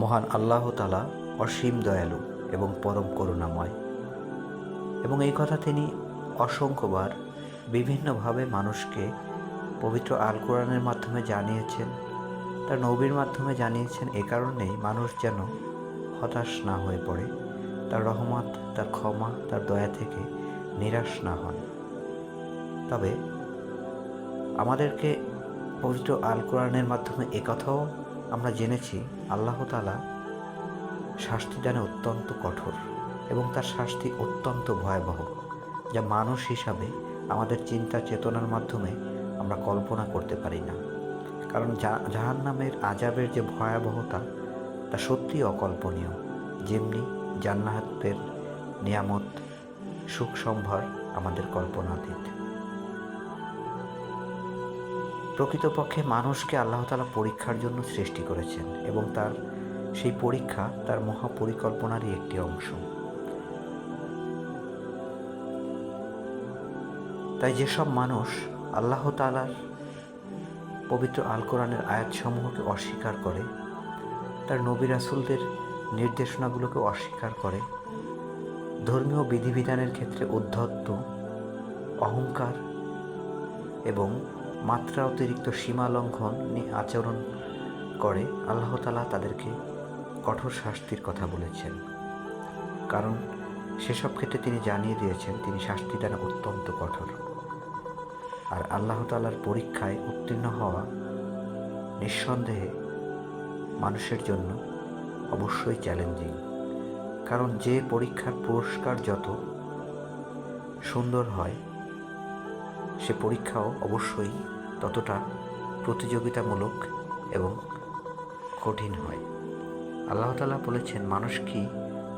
মহান আল্লাহ তাআলা অসীম দয়ালু এবং পরম করুণাময়, এবং এই কথা তিনি অসংখ্যবার বিভিন্নভাবে মানুষকে পবিত্র আল কোরআনের মাধ্যমে জানিয়েছেন, তার নবীর মাধ্যমে জানিয়েছেন। এ কারণেই মানুষ যেন হতাশ না হয়ে পড়ে, তার রহমত, তার ক্ষমা, তার দয়া থেকে নিরাশ না হন। তবে আমাদেরকে পবিত্র আল কোরআনের মাধ্যমে একথাও আমরা জেনেছি, আল্লাহ তাআলা শাস্তিদানে অত্যন্ত কঠোর এবং তার শাস্তি অত্যন্ত ভয়াবহ, যা মানুষ হিসাবে আমাদের চিন্তা চেতনার মাধ্যমে আমরা কল্পনা করতে পারি না। কারণ জাহান্নামের আযাবের যে ভয়াবহতা, তা সত্যিই অকল্পনীয়। যেমনি জান্নাতের নিয়ামত, সুখ সম্ভার আমাদের কল্পনাতীত। প্রকৃতপক্ষে মানুষকে আল্লাহ তাআলা পরীক্ষার জন্য সৃষ্টি করেছেন, এবং তার সেই পরীক্ষা তার মহাপরিকল্পনারই একটি অংশ। তাই যেসব মানুষ আল্লাহ তাআলার পবিত্র আল কোরআনের আয়াতসমূহকে অস্বীকার করে, তার নবী রাসূলদের নির্দেশনাগুলোকে অস্বীকার করে, ধর্মীয় বিধিবিধানের ক্ষেত্রে উদ্ধত্ত, অহংকার এবং মাত্রা অতিরিক্ত সীমা লঙ্ঘন আচরণ করে, আল্লাহ তাআলা তাদেরকে কঠোর শাস্তির কথা বলেছেন। কারণ সেসব ক্ষেত্রে তিনি জানিয়ে দিয়েছেন তিনি শাস্তিদানে অত্যন্ত কঠোর। আর আল্লাহ তাআলার পরীক্ষায় উত্তীর্ণ হওয়া নিঃসন্দেহে মানুষের জন্য অবশ্যই চ্যালেঞ্জিং। কারণ যে পরীক্ষার পুরস্কার যত সুন্দর হয়, সে পরীক্ষাও অবশ্যই ততটা প্রতিযোগিতামূলক এবং কঠিন হয়। আল্লাহ তাআলা বলেছেন, মানুষ কি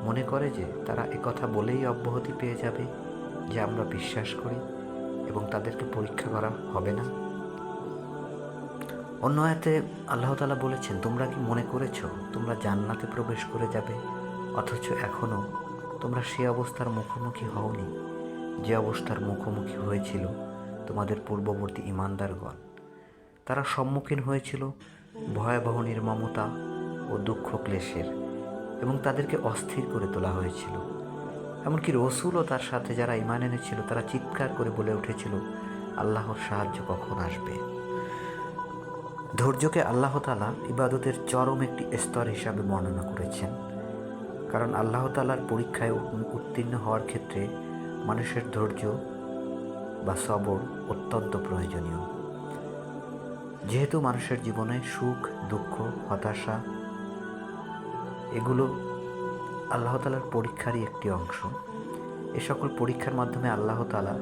মনে করে যে তারা একথা বলেই অব্যাহতি পেয়ে যাবে যে আমরা বিশ্বাস করি এবং তাদেরকে পরীক্ষা করা হবে না? অন্য আয়াতে আল্লাহ তাআলা বলেছেন, তোমরা কি মনে করেছ তোমরা জান্নাতে প্রবেশ করে যাবে, অথচ এখনও তোমরা সে অবস্থার মুখোমুখি হওনি যে অবস্থার মুখোমুখি হয়েছিল তোমাদের পূর্ববর্তী ঈমানদারগণ। তারা সম্মুখীন হয়েছিল ভয়াবহ নির্মমতা ও দুঃখ ক্লেশের, এবং তাদেরকে অস্থির করে তোলা হয়েছিল। এমনকি রসূল ও তার সাথে যারা ঈমান এনেছিল তারা চিৎকার করে বলে উঠেছিল, আল্লাহর সাহায্য কখন আসবে? ধৈর্যকে আল্লাহ তাআলা ইবাদতের চরম একটি স্তর হিসাবে বর্ণনা করেছেন। কারণ আল্লাহ তাআলার পরীক্ষায় উত্তীর্ণ হওয়ার ক্ষেত্রে মানুষের ধৈর্য বা সবর অত্যন্ত প্রয়োজনীয়। যেহেতু মানুষের জীবনে সুখ, দুঃখ, হতাশা এগুলো আল্লাহ তাআলার পরীক্ষারই একটি অংশ। এ সকল পরীক্ষার মাধ্যমে আল্লাহ তাআলা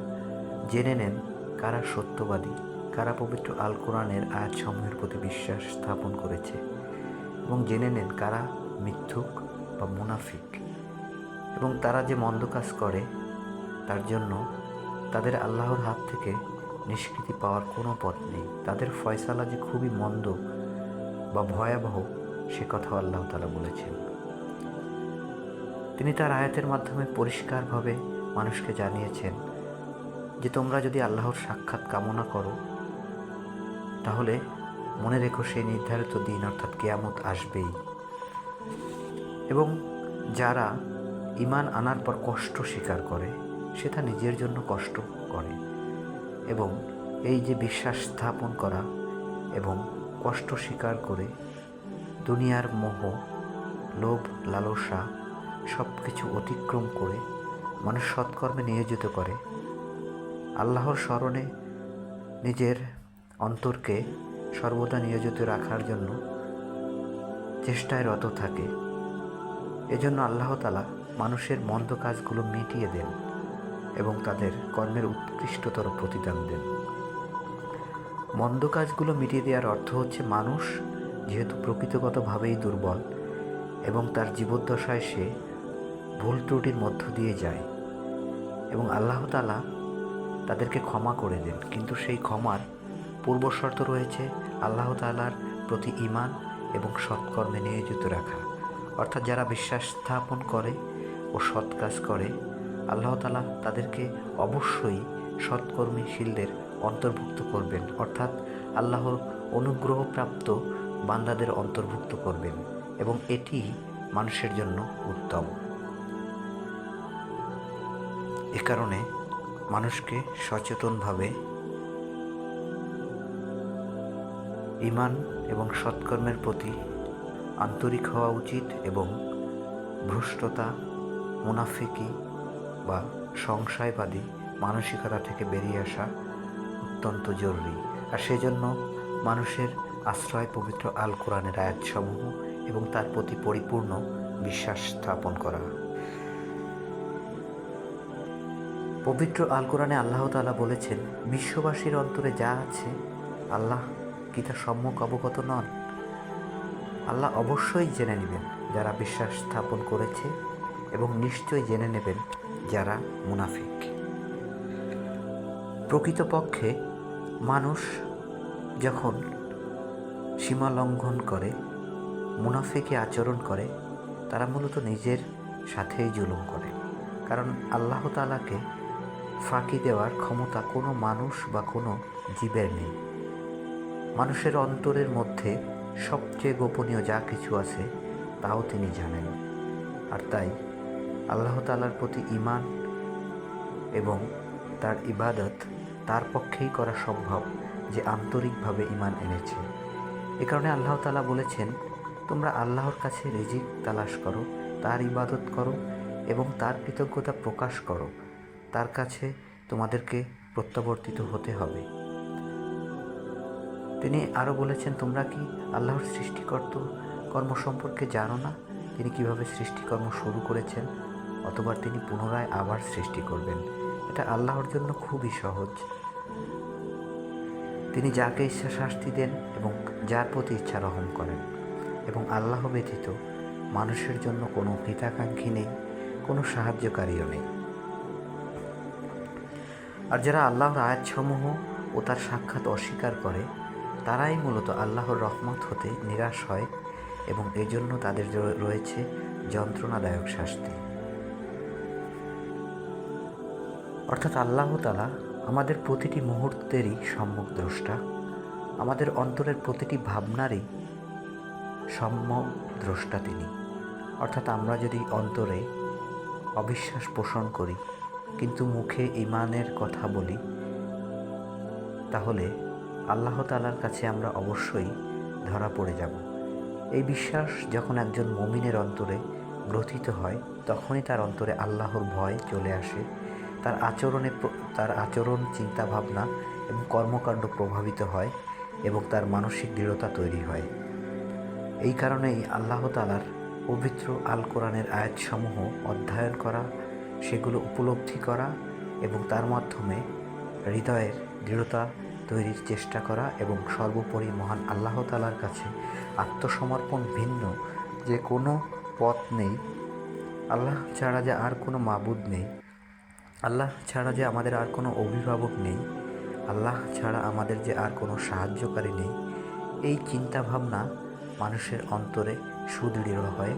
জেনে নেন কারা সত্যবাদী, কারা পবিত্র আল কোরআনের আয়াতসমূহের প্রতি বিশ্বাস স্থাপন করেছে, এবং জেনে নেন কারা মিথ্যুক বা মুনাফিক। এবং তারা যে মন্দ কাজ করে তার জন্য তাদের আল্লাহর হাত থেকে নিষ্কৃতি পাওয়ার কোনো পথ নেই। তাদের ফয়সালা যে খুবই মন্দ বা ভয়াবহ, সে কথা আল্লাহ তাআলা বলেছেন। তিনি তার আয়াতের মাধ্যমে পরিষ্কারভাবে মানুষকে জানিয়েছেন যে তোমরা যদি আল্লাহর সাক্ষাৎ কামনা করো, তাহলে মনে রেখো সেই নির্ধারিত দিন অর্থাৎ কিয়ামত আসবেই। এবং যারা ঈমান আনার পর কষ্ট স্বীকার করে, সেটা নিজের জন্য কষ্ট করে, এবং এই যে বিশ্বাস স্থাপন করা এবং কষ্ট স্বীকার করে দুনিয়ার মোহ, লোভ, লালসা সব কিছু অতিক্রম করে মানুষ সৎকর্মে নিয়োজিত করে, আল্লাহর স্মরণে নিজের অন্তরকে সর্বদা নিয়োজিত রাখার জন্য চেষ্টায় রত থাকে। এজন্য আল্লাহ তাআলা মানুষের মন্দ কাজগুলো মিটিয়ে দেন এবং তাদের কর্মের উৎকৃষ্টতর প্রতিদান দেন। মন্দ কাজগুলো মিটিয়ে দেওয়ার অর্থ হচ্ছে, মানুষ যেহেতু প্রকৃতিগতভাবেই দুর্বল এবং তার জীবদ্দশায় সে ভুল ত্রুটির মধ্য দিয়ে যায়, এবং আল্লাহ তাআলা তাদেরকে ক্ষমা করে দেন। কিন্তু সেই ক্ষমার পূর্বশর্ত রয়েছে আল্লাহ তাআলার প্রতি ঈমান এবং সৎকর্মে নিয়োজিত রাখা। অর্থাৎ যারা বিশ্বাস স্থাপন করে ও সৎ কাজ করে, আল্লাহ তাআলা তাদেরকে অবশ্যই সৎকর্মীশীলদের অন্তর্ভুক্ত করবেন, অর্থাৎ আল্লাহর অনুগ্রহপ্রাপ্ত বান্দাদের অন্তর্ভুক্ত করবেন। এবং এটি মানুষের জন্য উত্তম। এ কারণে মানুষকে সচেতনভাবে ঈমান এবং সৎকর্মের প্রতি আন্তরিক হওয়া উচিত এবং ভ্রষ্টতা, মুনাফিকি বা সংশয়বাদী মানসিকতা থেকে বেরিয়ে আসা অত্যন্ত জরুরি। আর সেজন্য মানুষের আশ্রয় পবিত্র আল কোরআনের আয়াতসমূহ এবং তার প্রতি পরিপূর্ণ বিশ্বাস স্থাপন করা। পবিত্র আল কোরআনে আল্লাহ তাআলা বলেছেন, বিশ্ববাসীর অন্তরে যা আছে আল্লাহ কি তা সম্যক অবগত নন? আল্লাহ অবশ্যই জেনে নেবেন যারা বিশ্বাস স্থাপন করেছে এবং নিশ্চয়ই জেনে নেবেন যারা মুনাফিক। প্রকৃতপক্ষে মানুষ যখন সীমা লঙ্ঘন করে, মুনাফিকি আচরণ করে, তারা মূলত নিজের সাথেই জুলুম করে। কারণ আল্লাহ তাআলাকে ফাঁকি দেওয়ার ক্ষমতা কোনো মানুষ বা কোনো জীবের নেই। মানুষের অন্তরের মধ্যে সবচেয়ে গোপনীয় যা কিছু আছে তাও তিনি জানেন। আর তাই আল্লাহ তাআলার প্রতি ঈমান এবং তার ইবাদত তার পক্ষেই করা সম্ভব যে আন্তরিকভাবে ঈমান এনেছে। এ কারণে আল্লাহ তাআলা বলেছেন, তোমরা আল্লাহর কাছে রিজিক তালাশ করো, তার ইবাদত করো এবং তার কৃতজ্ঞতা প্রকাশ করো, তার কাছে তোমাদেরকে প্রত্যাবর্তিত হতে হবে। তিনি আরও বলেছেন, তোমরা কি আল্লাহর কর্ম সম্পর্কে জানো না? তিনি কিভাবে সৃষ্টিকর্ম শুরু করেছেন, অথবা তিনি পুনরায় আবার সৃষ্টি করবেন। এটা আল্লাহর জন্য খুবই সহজ। তিনি যাকে ইচ্ছা শাস্তি দেন এবং যার প্রতি ইচ্ছা রহম করেন, এবং আল্লাহ ব্যতীত মানুষের জন্য কোনো হিতাকাঙ্ক্ষী নেই, কোনো সাহায্যকারীও নেই। আর যারা আল্লাহর আয়াতসমূহ ও তার সাক্ষাৎ অস্বীকার করে, তারাই মূলত আল্লাহর রহমত হতে নিরাশ হয় এবং এজন্য তাদের রয়েছে যন্ত্রণাদায়ক শাস্তি। অর্থাৎ আল্লাহ তাআলা আমাদের প্রতিটি মুহূর্তেরই সম্যক দ্রষ্টা, আমাদের অন্তরের প্রতিটি ভাবনারই সম্যক দ্রষ্টা তিনি। অর্থাৎ আমরা যদি অন্তরে অবিশ্বাস পোষণ করি কিন্তু মুখে ঈমানের কথা বলি, তাহলে আল্লাহ তাআলার কাছে আমরা অবশ্যই ধরা পড়ে যাব। এই বিশ্বাস যখন একজন মুমিনের অন্তরে গ্রথিত হয়, তখনই তার অন্তরে আল্লাহর ভয় চলে আসে, তার আচরণ, চিন্তাভাবনা এবং কর্মকাণ্ড প্রভাবিত হয় এবং তার মানসিক দৃঢ়তা তৈরি হয়। এই কারণেই আল্লাহ তাআলার পবিত্র আল কোরআনের আয়াতসমূহ অধ্যয়ন করা, সেগুলো উপলব্ধি করা এবং তার মাধ্যমে হৃদয়ের দৃঢ়তা তৈরির চেষ্টা করা এবং সর্বোপরি মহান আল্লাহ তাআলার কাছে আত্মসমর্পণ ভিন্ন যে কোনো পথ নেই, আল্লাহ ছাড়া যে আর কোনো মাবুদ নেই, আল্লাহ ছাড়া যে আমাদের আর কোনো অভিভাবক নেই, আল্লাহ ছাড়া আমাদের যে আর কোনো সাহায্যকারী নেই, এই চিন্তাভাবনা মানুষের অন্তরে সুদৃঢ় হয়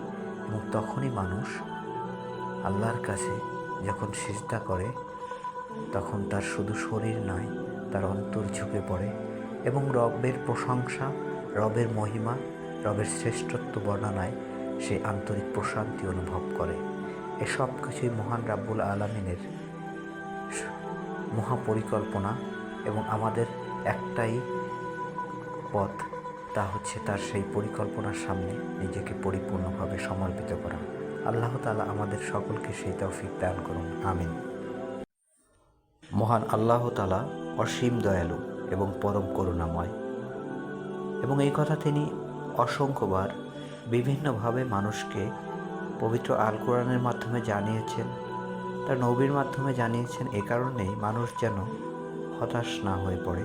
এবং তখনই মানুষ আল্লাহর কাছে যখন সিজদা করে, তখন তার শুধু শরীর নয়, তার অন্তর ঝুঁকে পড়ে এবং রবের প্রশংসা, রবের মহিমা, রবের শ্রেষ্ঠত্ব বর্ণনায় সে আন্তরিক প্রশান্তি অনুভব করে। এসব কিছুই মহান রাব্বুল আলামিনের মহাপরিকল্পনা এবং আমাদের একটাই পথ, তা হচ্ছে তার সেই পরিকল্পনার সামনে নিজেকে পরিপূর্ণভাবে সমর্পিত করা। আল্লাহ তাআলা আমাদের সকলকে সেই তৌফিক দান করুন, আমিন। মহান আল্লাহ তাআলা অসীম দয়ালু এবং পরম করুণাময়, এবং এই কথা তিনি অসংখ্যবার বিভিন্নভাবে মানুষকে পবিত্র আল কোরআনের মাধ্যমে জানিয়েছেন, তার নবীর মাধ্যমে জানিয়েছেন। এ কারণেই মানুষ যেন হতাশ না হয়ে পড়ে